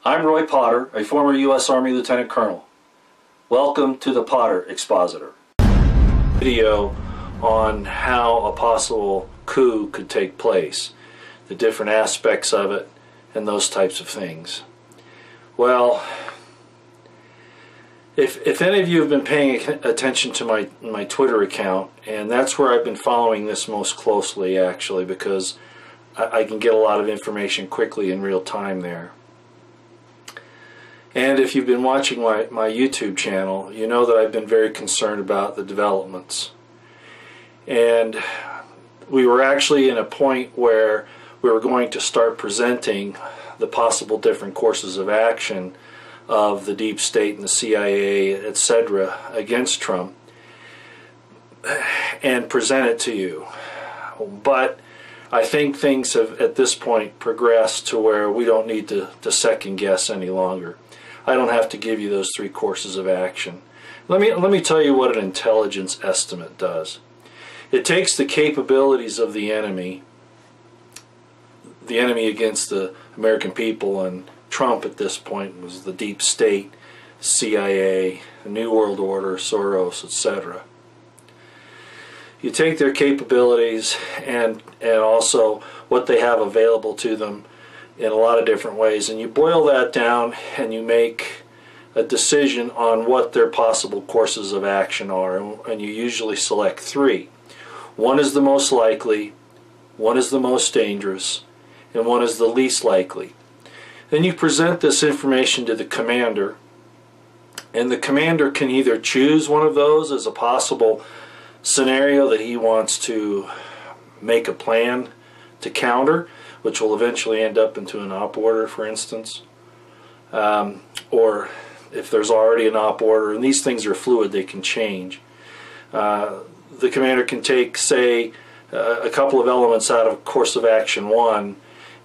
I'm Roy Potter, a former U.S. Army Lieutenant Colonel. Welcome to the Potter Expositor. Video on how a possible coup could take place, the different aspects of it, and those types of things. Well, if any of you have been paying attention to my Twitter account, and that's where I've been following this most closely actually, because I can get a lot of information quickly in real time there. And if you've been watching my YouTube channel, you know that I've been very concerned about the developments. And we were actually in a point where we were going to start presenting the possible different courses of action of the deep state and the CIA, etc., against Trump, and present it to you. But I think things have at this point progressed to where we don't need to second guess any longer. I don't have to give you those three courses of action. Let me tell you what an intelligence estimate does. It takes the capabilities of the enemy against the American people, and Trump at this point was the deep state, CIA, the New World Order, Soros, etc. You take their capabilities and also what they have available to them in a lot of different ways, and you boil that down and you make a decision on what their possible courses of action are, and you usually select three. One is the most likely, one is the most dangerous, and one is the least likely. Then you present this information to the commander, and the commander can either choose one of those as a possible scenario that he wants to make a plan to counter, which will eventually end up into an op order, for instance, or if there's already an op order, and these things are fluid, they can change. The commander can take, say, a couple of elements out of course of action 1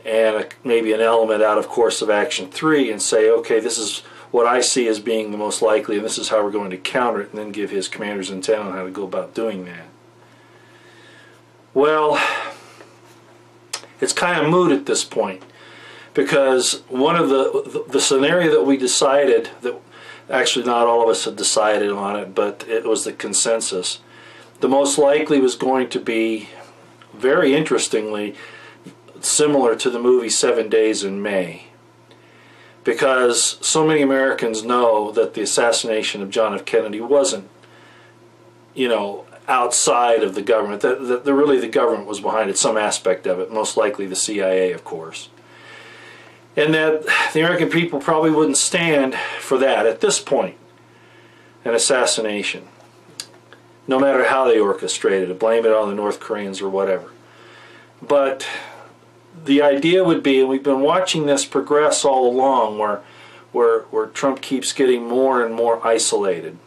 and maybe an element out of course of action 3 and say, okay, this is what I see as being the most likely, and this is how we're going to counter it, and then give his commander's intent on how to go about doing that. Well, it's kind of moot at this point, because one of the scenario that we decided, that actually not all of us had decided on it, but it was the consensus, the most likely was going to be, very interestingly, similar to the movie 7 Days in May, because so many Americans know that the assassination of John F. Kennedy wasn't, outside of the government, that really the government was behind it, some aspect of it, most likely the CIA, of course. And that the American people probably wouldn't stand for that at this point, an assassination, no matter how they orchestrated it, blame it on the North Koreans or whatever. But the idea would be, and we've been watching this progress all along, where Trump keeps getting more and more isolated.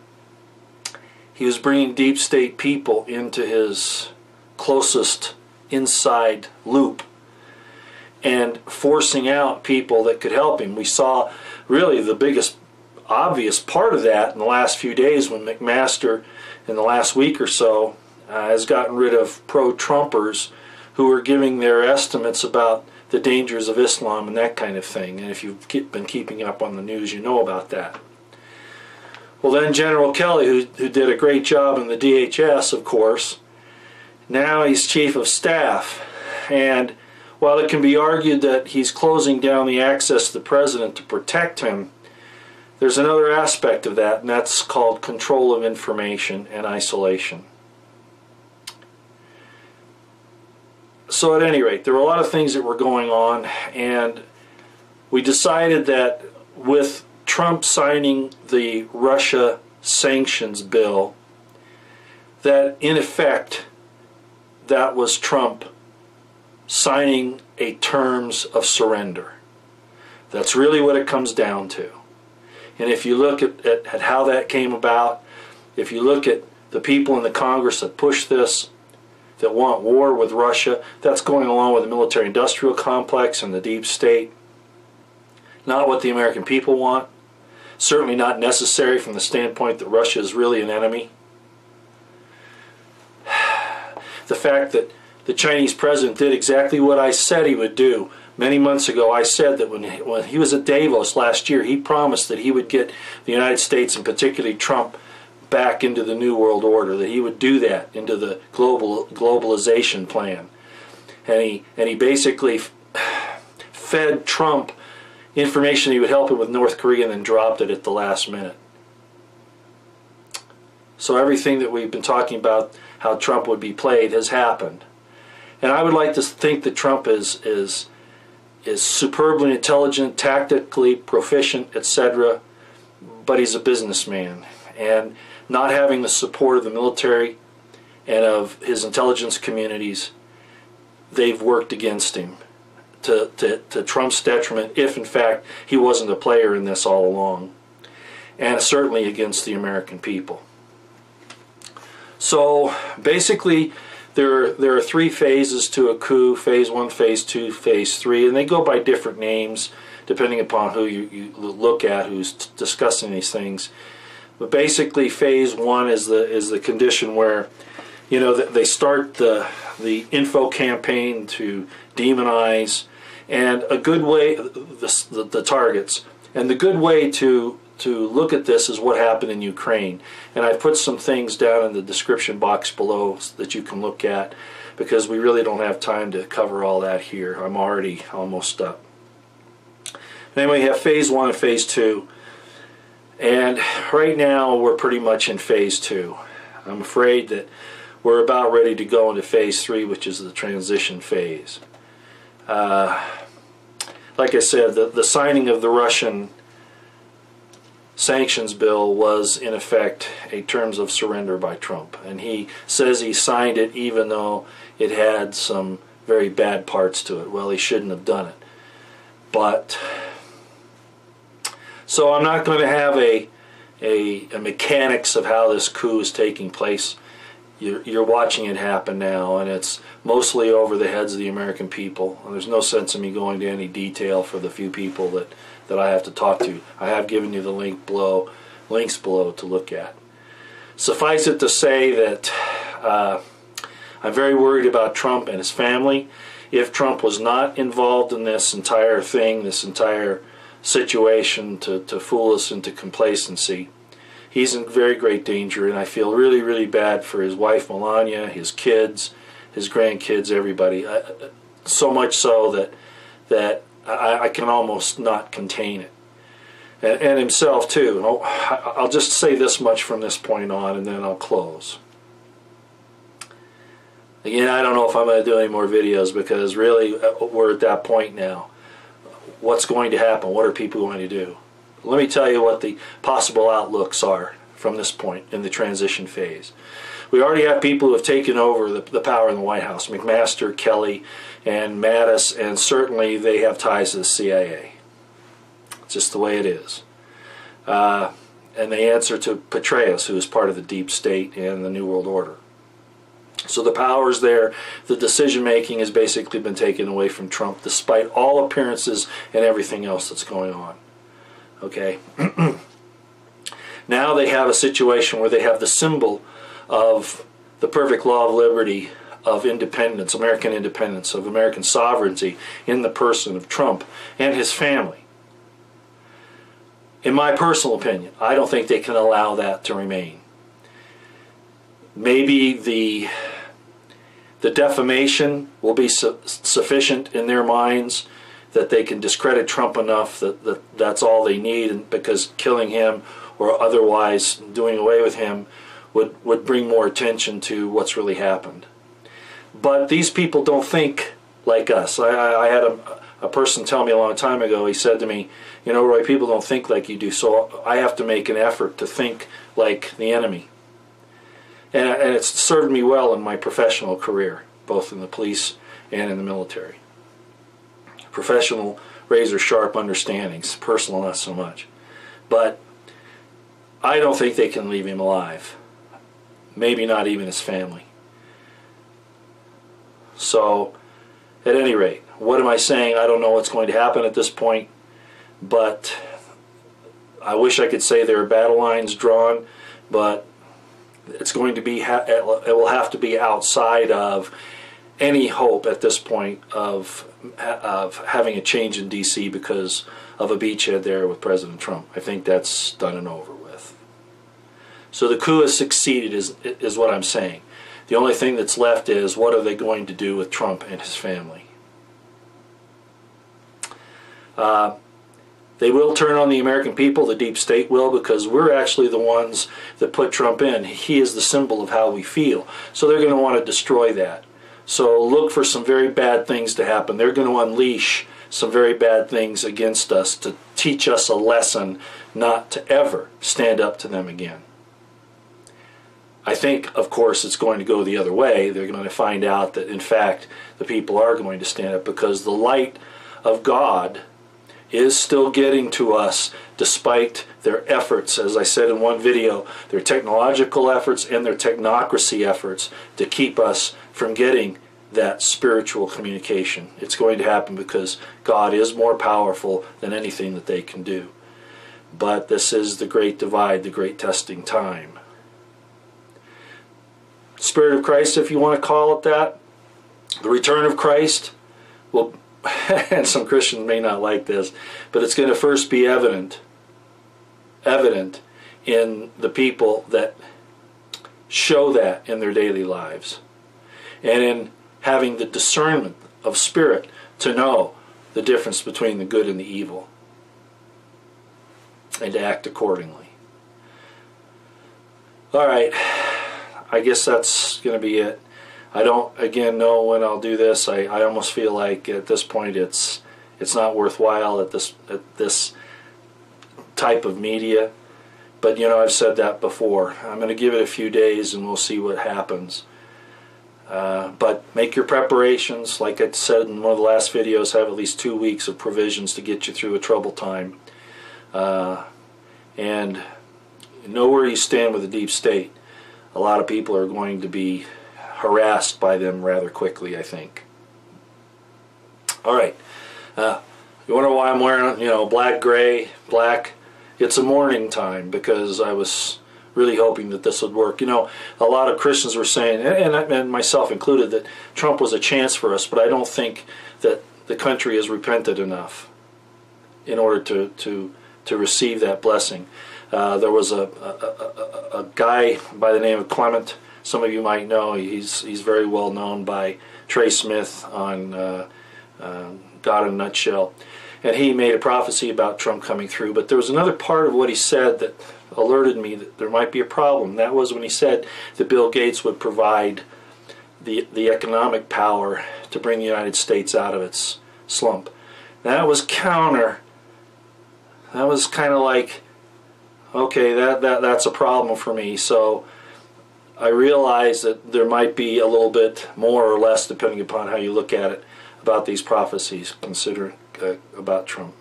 He was bringing deep state people into his closest inside loop and forcing out people that could help him. We saw really the biggest obvious part of that in the last few days when McMaster, in the last week or so, has gotten rid of pro-Trumpers who were giving their estimates about the dangers of Islam and that kind of thing. And if you've been keeping up on the news, you know about that. Well, then General Kelly, who did a great job in the DHS, of course, now he's chief of staff. And while it can be argued that he's closing down the access to the president to protect him, there's another aspect of that, and that's called control of information and isolation. So at any rate, there were a lot of things that were going on, and we decided that with Trump signing the Russia sanctions bill, that in effect that was Trump signing a terms of surrender. That's really what it comes down to. And if you look at how that came about, if you look at the people in the Congress that push this, that want war with Russia, that's going along with the military-industrial complex and the deep state. Not what the American people want. Certainly not necessary from the standpoint that Russia is really an enemy. The fact that the Chinese president did exactly what I said he would do many months ago, I said that when he was at Davos last year, he promised that he would get the United States, and particularly Trump, back into the New World Order, that he would do that into the globalization plan. And he basically fed Trump information he would help him with North Korea and then dropped it at the last minute. So everything that we've been talking about, how Trump would be played, has happened. And I would like to think that Trump is superbly intelligent, tactically proficient, etc., but he's a businessman. And not having the support of the military and of his intelligence communities, they've worked against him to Trump's detriment, if in fact he wasn't a player in this all along, and certainly against the American people. So basically there are three phases to a coup: phase 1, phase 2, phase 3, and they go by different names depending upon who you look at, who's discussing these things. But basically phase 1 is the condition where, you know, they start the info campaign to demonize, and a good way, the targets, and the good way to look at this is what happened in Ukraine. And I've put some things down in the description box below that you can look at, because we really don't have time to cover all that here. I'm already almost up. Then we have phase 1 and phase 2. And right now we're pretty much in phase 2. I'm afraid that we're about ready to go into phase 3, which is the transition phase. Like I said, the signing of the Russian sanctions bill was in effect a terms of surrender by Trump, and he says he signed it even though it had some very bad parts to it. Well, he shouldn't have done it. But so I'm not going to have a mechanics of how this coup is taking place. You're watching it happen now, and it's mostly over the heads of the American people. And there's no sense in me going to any detail for the few people that I have to talk to. I have given you the links below to look at. Suffice it to say that I'm very worried about Trump and his family. If Trump was not involved in this entire thing, this entire situation to fool us into complacency, he's in very great danger, and I feel really, really bad for his wife Melania, his kids, his grandkids, everybody. So much so that I can almost not contain it. And himself too. I'll just say this much from this point on, and then I'll close. Again, I don't know if I'm going to do any more videos, because really we're at that point now. What's going to happen? What are people going to do? Let me tell you what the possible outlooks are from this point in the transition phase. We already have people who have taken over the power in the White House: McMaster, Kelly, and Mattis, and certainly they have ties to the CIA. It's just the way it is. And they answer to Petraeus, who is part of the deep state and the New World Order. So the power's there. The decision-making has basically been taken away from Trump, despite all appearances and everything else that's going on. Okay? Now they have a situation where they have the symbol of the perfect law of liberty, of independence, American independence, of American sovereignty, in the person of Trump and his family. In my personal opinion, I don't think they can allow that to remain. Maybe the defamation will be sufficient in their minds that they can discredit Trump enough that that's all they need, and because killing him or otherwise doing away with him would bring more attention to what's really happened. But these people don't think like us. I had a person tell me a long time ago, he said to me, you know, Roy, people don't think like you do, so I have to make an effort to think like the enemy. And it's served me well in my professional career, both in the police and in the military. Professional, razor-sharp understandings, personal not so much. But I don't think they can leave him alive. Maybe not even his family. So, at any rate, what am I saying? I don't know what's going to happen at this point, but I wish I could say there are battle lines drawn, but it's going to be, it will have to be outside of any hope at this point of having a change in D.C. because of a beachhead there with President Trump. I think that's done and over with. So the coup has succeeded is what I'm saying. The only thing that's left is, what are they going to do with Trump and his family? They will turn on the American people, the deep state will, because we're actually the ones that put Trump in. He is the symbol of how we feel. So they're going to want to destroy that. So look for some very bad things to happen. They're going to unleash some very bad things against us to teach us a lesson not to ever stand up to them again. I think, of course, it's going to go the other way. They're going to find out that, in fact, the people are going to stand up, because the light of God is still getting to us despite their efforts, as I said in one video, their technological efforts and their technocracy efforts to keep us from getting that spiritual communication. It's going to happen because God is more powerful than anything that they can do. But this is the great divide, the great testing time. Spirit of Christ, if you want to call it that, the return of Christ will, and some Christians may not like this, but it's going to first be evident in the people that show that in their daily lives, and in having the discernment of spirit to know the difference between the good and the evil, and to act accordingly. All right, I guess that's going to be it. I don't, again, know when I'll do this. I almost feel like at this point it's not worthwhile at this type of media. But, you know, I've said that before. I'm going to give it a few days and we'll see what happens. But make your preparations. Like I said in one of the last videos, have at least 2 weeks of provisions to get you through a troubled time. And know where you stand with the deep state. A lot of people are going to be harassed by them rather quickly, I think. All right. You wonder why I'm wearing, you know, black, gray, black? It's a mourning time, because I was really hoping that this would work. You know, a lot of Christians were saying, and myself included, that Trump was a chance for us, but I don't think that the country has repented enough in order to receive that blessing. There was a guy by the name of Clement. Some of you might know. He's very well known by Trey Smith on God in a Nutshell. And he made a prophecy about Trump coming through. But there was another part of what he said that alerted me that there might be a problem. That was when he said that Bill Gates would provide the economic power to bring the United States out of its slump. That was counter. That was kind of like, okay, that's a problem for me. So I realized that there might be a little bit more or less, depending upon how you look at it, about these prophecies considering about Trump.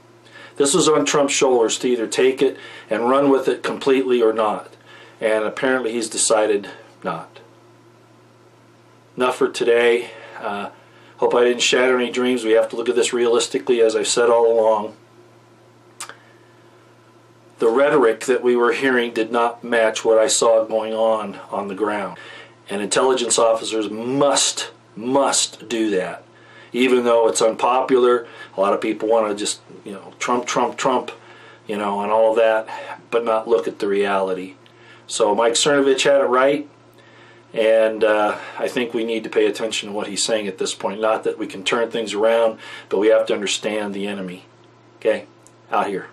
This was on Trump's shoulders to either take it and run with it completely or not. And apparently he's decided not. Enough for today. Hope I didn't shatter any dreams. We have to look at this realistically, as I've said all along. The rhetoric that we were hearing did not match what I saw going on the ground. And intelligence officers must do that. Even though it's unpopular, a lot of people want to just, you know, Trump, you know, and all of that, but not look at the reality. So Mike Cernovich had it right, and I think we need to pay attention to what he's saying at this point. Not that we can turn things around, but we have to understand the enemy. Okay, out here.